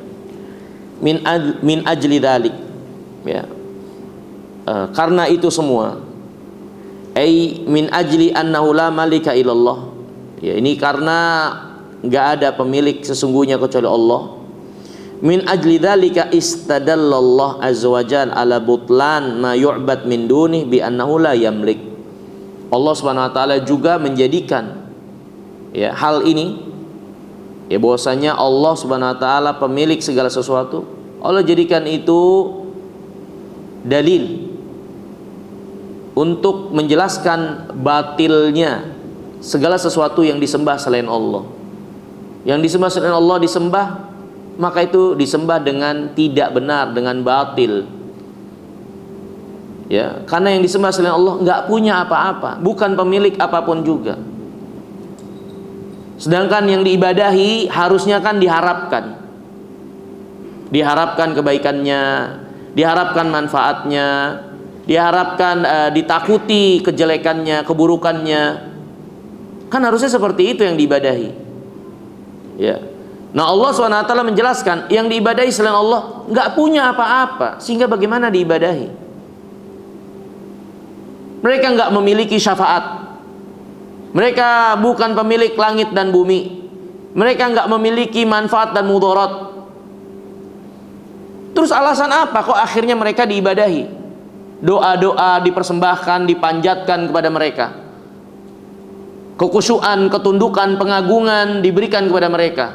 min ajli dzalik, ya, karena itu semua, ai min ajli annahu la malika illallah, ya, ini karena enggak ada pemilik sesungguhnya kecuali Allah. Min ajli dzalika istadallallah azza wajalla ala butlan ma yu'bad min dunih bi annahu la yamlik. Allah Subhanahu wa taala juga menjadikan, ya, hal ini, ya, bahwasanya Allah Subhanahu wa taala pemilik segala sesuatu. Allah jadikan itu dalil untuk menjelaskan batilnya segala sesuatu yang disembah selain Allah. Yang disembah selain Allah disembah, maka itu disembah dengan tidak benar, dengan batil. Ya, karena yang disembah selain Allah enggak punya apa-apa, bukan pemilik apapun juga. Sedangkan yang diibadahi harusnya kan diharapkan. Diharapkan kebaikannya, diharapkan manfaatnya, diharapkan ditakuti kejelekannya, keburukannya. Kan harusnya seperti itu yang diibadahi. Ya. Nah, Allah SWT menjelaskan yang diibadahi selain Allah nggak punya apa-apa, sehingga bagaimana diibadahi? Mereka nggak memiliki syafaat. Mereka bukan pemilik langit dan bumi. Mereka nggak memiliki manfaat dan mudarat. Terus alasan apa kok akhirnya mereka diibadahi? Doa-doa dipersembahkan, dipanjatkan kepada mereka. Kekhusyuan, ketundukan, pengagungan diberikan kepada mereka.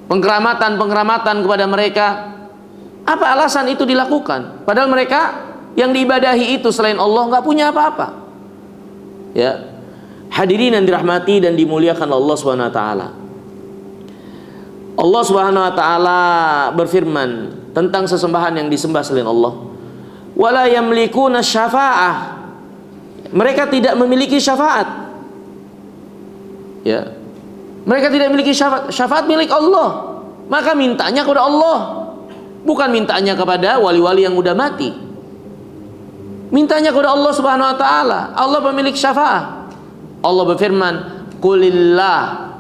Pengkeramatan kepada mereka. Apa alasan itu dilakukan? Padahal mereka yang diibadahi itu selain Allah nggak punya apa-apa. Ya, hadirin yang dirahmati dan dimuliakan Allah Subhanahu wa taala. Allah Subhanahu wa taala berfirman tentang sesembahan yang disembah selain Allah. Wala yamlikuna syafa'ah. Mereka tidak memiliki syafaat. Ya. Mereka tidak memiliki syafaat. Syafaat milik Allah. Maka mintanya kepada Allah, bukan mintanya kepada wali-wali yang udah mati. Mintanya kepada Allah Subhanahu wa taala. Allah pemilik syafaat. Allah berfirman, "Qulillah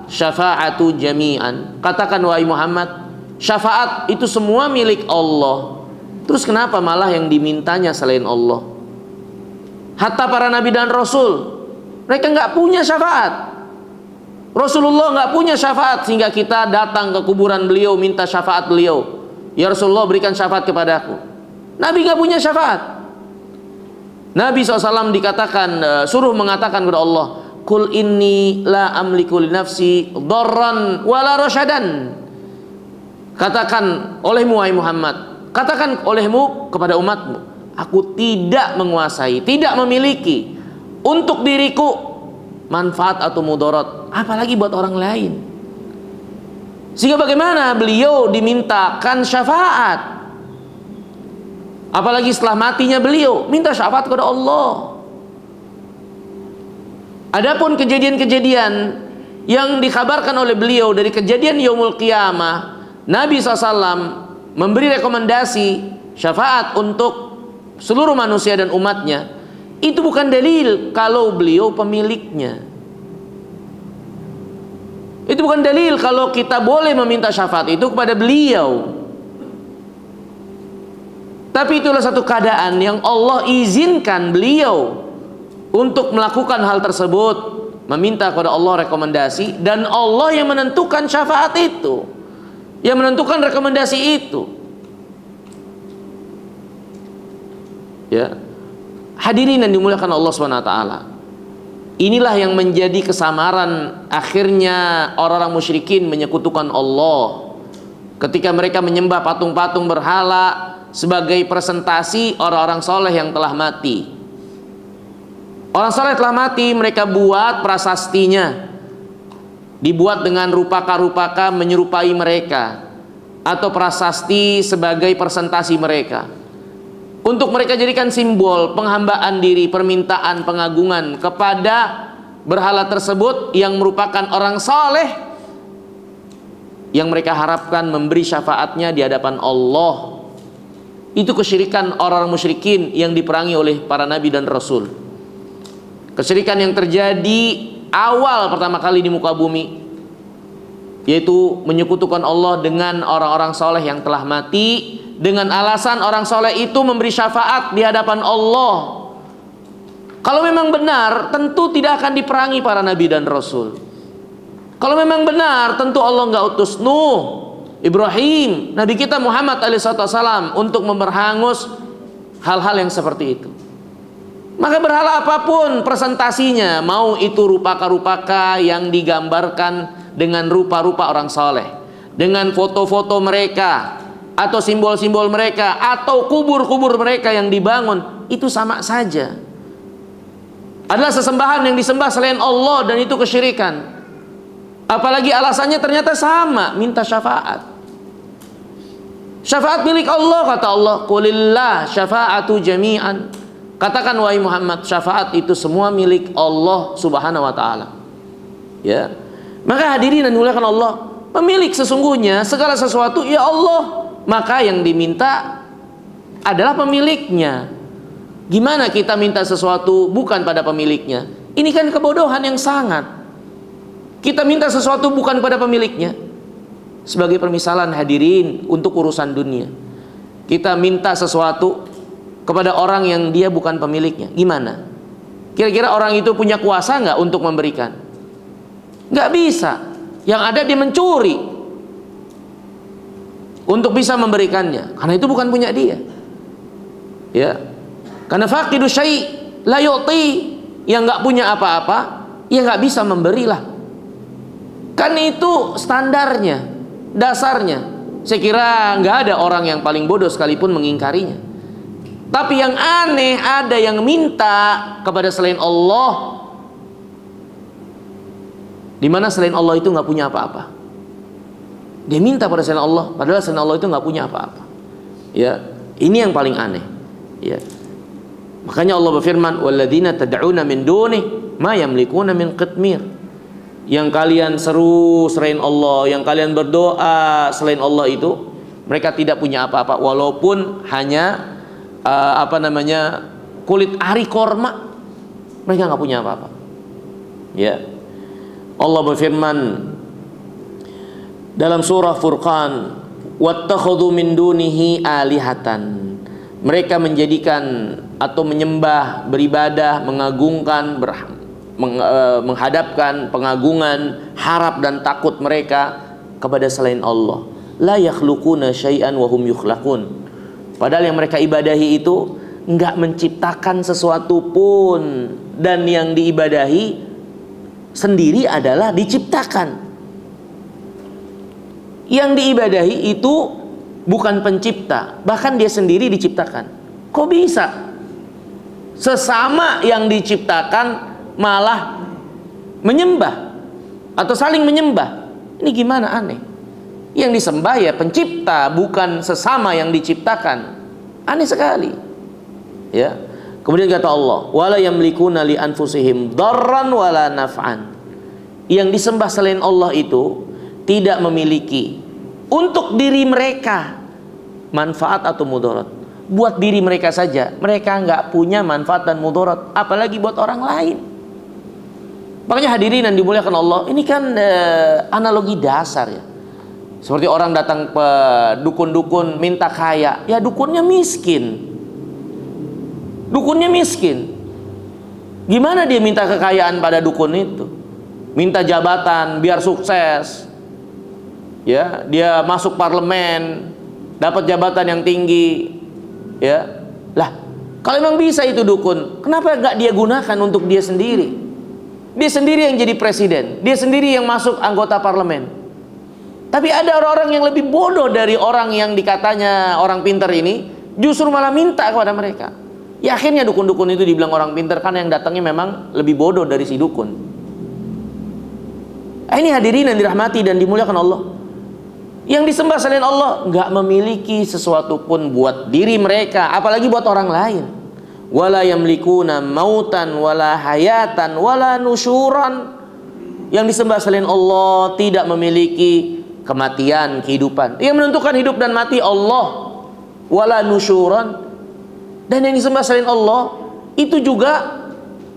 syafa'atu jami'an." Katakan wahai Muhammad, syafaat itu semua milik Allah. Terus kenapa malah yang dimintanya selain Allah? Hatta para nabi dan rasul, mereka nggak punya syafaat. Rasulullah nggak punya syafaat sehingga kita datang ke kuburan beliau minta syafaat beliau. Ya Rasulullah, berikan syafaat kepadaku. Nabi nggak punya syafaat. Nabi SAW dikatakan, suruh mengatakan kepada Allah, Kul inni la amliku li nafsi dharran wala rasyadan. Katakan olehmu wahai Muhammad, katakan olehmu kepada umatmu, aku tidak menguasai, tidak memiliki untuk diriku manfaat atau mudarat, apalagi buat orang lain. Sehingga bagaimana beliau dimintakan syafaat? Apalagi setelah matinya beliau minta syafaat kepada Allah. Adapun kejadian-kejadian yang dikabarkan oleh beliau dari kejadian Yaumul Qiyamah, Nabi SAW memberi rekomendasi syafaat untuk seluruh manusia dan umatnya. Itu bukan dalil kalau beliau pemiliknya. Itu bukan dalil kalau kita boleh meminta syafaat itu kepada beliau. Tapi itulah satu keadaan yang Allah izinkan beliau untuk melakukan hal tersebut, meminta kepada Allah rekomendasi, dan Allah yang menentukan syafaat itu, yang menentukan rekomendasi itu. Ya. Hadirin yang dimuliakan Allah SWT, inilah yang menjadi kesamaran akhirnya orang-orang musyrikin menyekutukan Allah ketika mereka menyembah patung-patung berhala sebagai presentasi orang-orang soleh yang telah mati. Orang soleh telah mati, mereka buat prasastinya, dibuat dengan rupaka-rupaka menyerupai mereka, atau prasasti sebagai presentasi mereka, untuk mereka jadikan simbol penghambaan diri, permintaan, pengagungan kepada berhala tersebut yang merupakan orang saleh yang mereka harapkan memberi syafaatnya di hadapan Allah. Itu kesyirikan orang musyrikin yang diperangi oleh para nabi dan rasul. Kesyirikan yang terjadi awal pertama kali di muka bumi, yaitu menyekutukan Allah dengan orang-orang soleh yang telah mati, dengan alasan orang soleh itu memberi syafaat di hadapan Allah. Kalau memang benar, tentu tidak akan diperangi para nabi dan rasul. Kalau memang benar, tentu Allah nggak utus Nuh, Ibrahim, Nabi kita Muhammad alaihissalam untuk memberhangus hal-hal yang seperti itu. Maka berhala apapun presentasinya, mau itu rupaka-rupaka yang digambarkan dengan rupa-rupa orang saleh, dengan foto-foto mereka atau simbol-simbol mereka atau kubur-kubur mereka yang dibangun, itu sama saja adalah sesembahan yang disembah selain Allah, dan itu kesyirikan. Apalagi alasannya ternyata sama, minta syafaat. Syafaat milik Allah, kata Allah, qulillah syafa'atu jami'an. Katakan wahai Muhammad, syafaat itu semua milik Allah Subhanahu wa taala. Ya. Maka hadirin dan dimuliakan Allah, pemilik sesungguhnya segala sesuatu ya Allah, maka yang diminta adalah pemiliknya. Gimana kita minta sesuatu bukan pada pemiliknya? Ini kan kebodohan yang sangat. Kita minta sesuatu bukan pada pemiliknya. Sebagai permisalan hadirin untuk urusan dunia, kita minta sesuatu kepada orang yang dia bukan pemiliknya, gimana? Kira-kira orang itu punya kuasa nggak untuk memberikan? Nggak bisa. Yang ada dia mencuri untuk bisa memberikannya, karena itu bukan punya dia. Ya, karena faqidu syai' la yu'ti, yang nggak punya apa-apa, ya nggak bisa memberilah. Kan itu standarnya, dasarnya. Saya kira nggak ada orang yang paling bodoh sekalipun mengingkarinya. Tapi yang aneh, ada yang minta kepada selain Allah, di mana selain Allah itu nggak punya apa-apa. Dia minta pada selain Allah, padahal selain Allah itu nggak punya apa-apa. Ya, ini yang paling aneh. Ya, makanya Allah berfirman, "Walladzina tad'una min dunihi ma yamlikuna min qitmir." Yang kalian seru selain Allah, yang kalian berdoa selain Allah itu, mereka tidak punya apa-apa, walaupun hanya kulit ari korma, mereka nggak punya apa-apa. Ya, Allah berfirman dalam surah Furqan, wattakhadhu min dunihi alihatan. Mereka menjadikan atau menyembah, beribadah, mengagungkan, menghadapkan pengagungan, harap dan takut mereka kepada selain Allah. La yakhluquna syai'an wa hum yukhlaqun. Padahal yang mereka ibadahi itu enggak menciptakan sesuatu pun, dan yang diibadahi sendiri adalah diciptakan. Yang diibadahi itu bukan pencipta, bahkan dia sendiri diciptakan. Kok bisa? Sesama yang diciptakan malah menyembah atau saling menyembah. Ini gimana, aneh. Yang disembah ya pencipta, bukan sesama yang diciptakan. Aneh sekali. Ya. Kemudian kata Allah, wala yamlikuna li anfusihim darran wala naf'an. Yang disembah selain Allah itu tidak memiliki untuk diri mereka manfaat atau mudarat. Buat diri mereka saja mereka nggak punya manfaat dan mudarat, apalagi buat orang lain. Makanya hadirin yang dimuliakan Allah, ini kan analogi dasar ya. Seperti orang datang ke dukun-dukun minta kaya, ya dukunnya miskin. Dukunnya miskin. Gimana dia minta kekayaan pada dukun itu? Minta jabatan biar sukses. Ya, dia masuk parlemen, dapat jabatan yang tinggi. Ya. Lah, kalau memang bisa itu dukun, kenapa enggak dia gunakan untuk dia sendiri? Dia sendiri yang jadi presiden, dia sendiri yang masuk anggota parlemen. Tapi ada orang-orang yang lebih bodoh dari orang yang dikatanya orang pintar ini, justru malah minta kepada mereka. Ya akhirnya dukun-dukun itu dibilang orang pintar karena yang datangnya memang lebih bodoh dari si dukun. Ini hadirin yang dirahmati dan dimuliakan Allah. Yang disembah selain Allah nggak memiliki sesuatu pun buat diri mereka, apalagi buat orang lain. wala yamlikuna mautan wala hayatan wala nusyuran. Yang disembah selain Allah tidak memiliki kematian, kehidupan. Yang menentukan hidup dan mati Allah. Wala nusyuran. Dan yang disembah selain Allah itu juga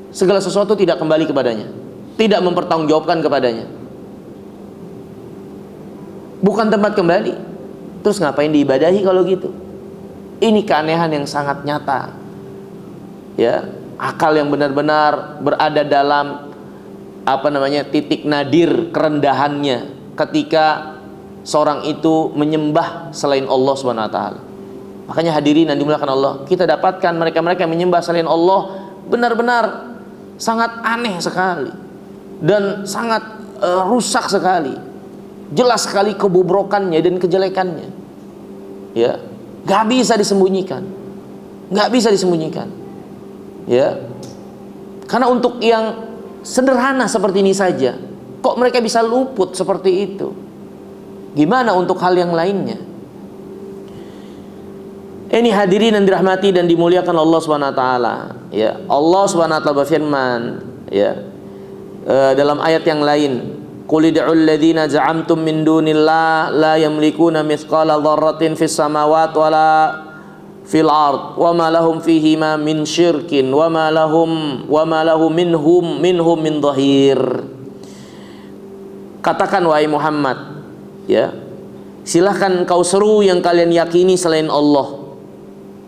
segala sesuatu tidak kembali kepadanya, tidak mempertanggungjawabkan kepadanya, bukan tempat kembali. Terus ngapain diibadahi kalau gitu? Ini keanehan yang sangat nyata. Ya, akal yang benar-benar berada dalam titik nadir kerendahannya ketika seorang itu menyembah selain Allah Subhanahu wa taala. Makanya hadirin yang dimuliakan Allah, kita dapatkan mereka-mereka yang menyembah selain Allah benar-benar sangat aneh sekali dan sangat rusak sekali. Jelas sekali kebobrokannya dan kejelekannya. Ya, nggak bisa disembunyikan, nggak bisa disembunyikan. Ya, karena untuk yang sederhana seperti ini saja, kok mereka bisa luput seperti itu? Gimana untuk hal yang lainnya? Ini hadirin yang dirahmati dan dimuliakan Allah Subhanahu wa taala. Ya, Allah Subhanahu wa taala berfirman, ya, dalam ayat yang lain, qul ud'ul ladzina za'amtum min dunillah la yamlikuna mithqala dzarratin fis samawati wala fil ard wa ma lahum fihi ma min syirkin wa ma lahu minhum min dhahir. Katakan wahai Muhammad, ya, silahkan kau seru yang kalian yakini selain Allah.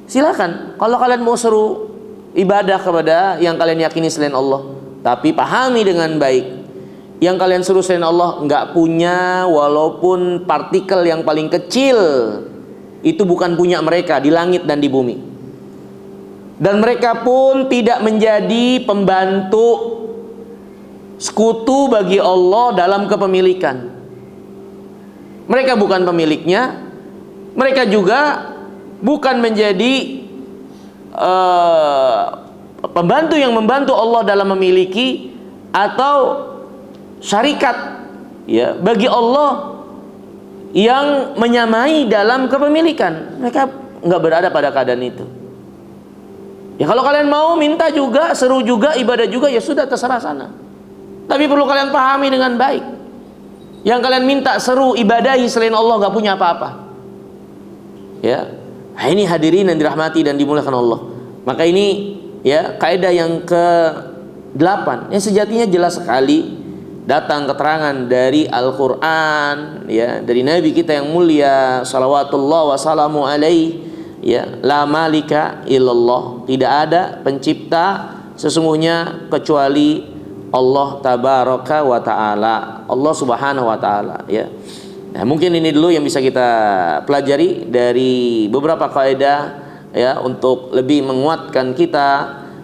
Silahkan kalau kalian mau seru ibadah kepada yang kalian yakini selain Allah, tapi pahami dengan baik, yang kalian seru selain Allah nggak punya walaupun partikel yang paling kecil. Itu bukan punya mereka di langit dan di bumi. Dan mereka pun tidak menjadi pembantu sekutu bagi Allah dalam kepemilikan. Mereka bukan pemiliknya. Mereka juga bukan menjadi pembantu yang membantu Allah dalam memiliki atau syarikat, ya, bagi Allah yang menyamai dalam kepemilikan. Mereka nggak berada pada keadaan itu. Ya, kalau kalian mau minta juga, seru juga, ibadah juga, ya sudah, terserah sana. Tapi perlu kalian pahami dengan baik, yang kalian minta, seru, ibadahi selain Allah nggak punya apa-apa. Ya, nah, ini hadirin yang dirahmati dan dimuliakan Allah. Maka ini, ya, kaidah yang ke-8 yang sejatinya jelas sekali datang keterangan dari Al-Quran, ya, dari Nabi kita yang mulia salawatullah wassalamu alaihi, ya, la malika illallah, tidak ada pencipta sesungguhnya kecuali Allah tabaraka wa ta'ala, Allah subhanahu wa ta'ala, ya. Nah, mungkin ini dulu yang bisa kita pelajari dari beberapa kaidah, ya, untuk lebih menguatkan kita,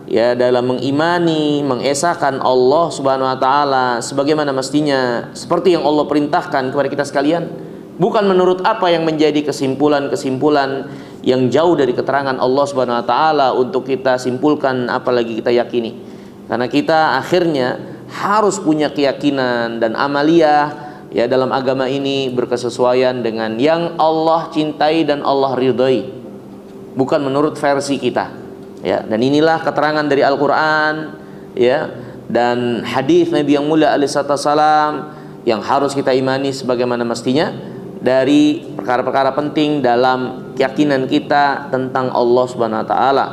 ya, dalam mengimani, mengesahkan Allah Subhanahu wa taala sebagaimana mestinya, seperti yang Allah perintahkan kepada kita sekalian, bukan menurut apa yang menjadi kesimpulan-kesimpulan yang jauh dari keterangan Allah Subhanahu wa taala untuk kita simpulkan apalagi kita yakini. Karena kita akhirnya harus punya keyakinan dan amaliyah, ya, dalam agama ini berkesesuaian dengan yang Allah cintai dan Allah ridhoi, bukan menurut versi kita. Ya, dan inilah keterangan dari Al-Quran, ya, dan hadis Nabi yang mulia alaihissalam yang harus kita imani sebagaimana mestinya dari perkara-perkara penting dalam keyakinan kita tentang Allah Subhanahu wa taala.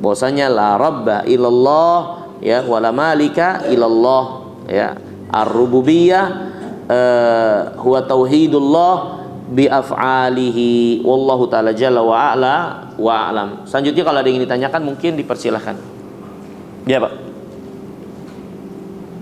Bahwasanya la rabba illallah, ya, wala malika illallah, ya. Ar-rububiyah huwa tauhidullah bi af'alihi wallahu ta'ala jalla wa a'la wa a'lam. Selanjutnya kalau ada yang ingin ditanyakan mungkin dipersilahkan. Ya, Pak.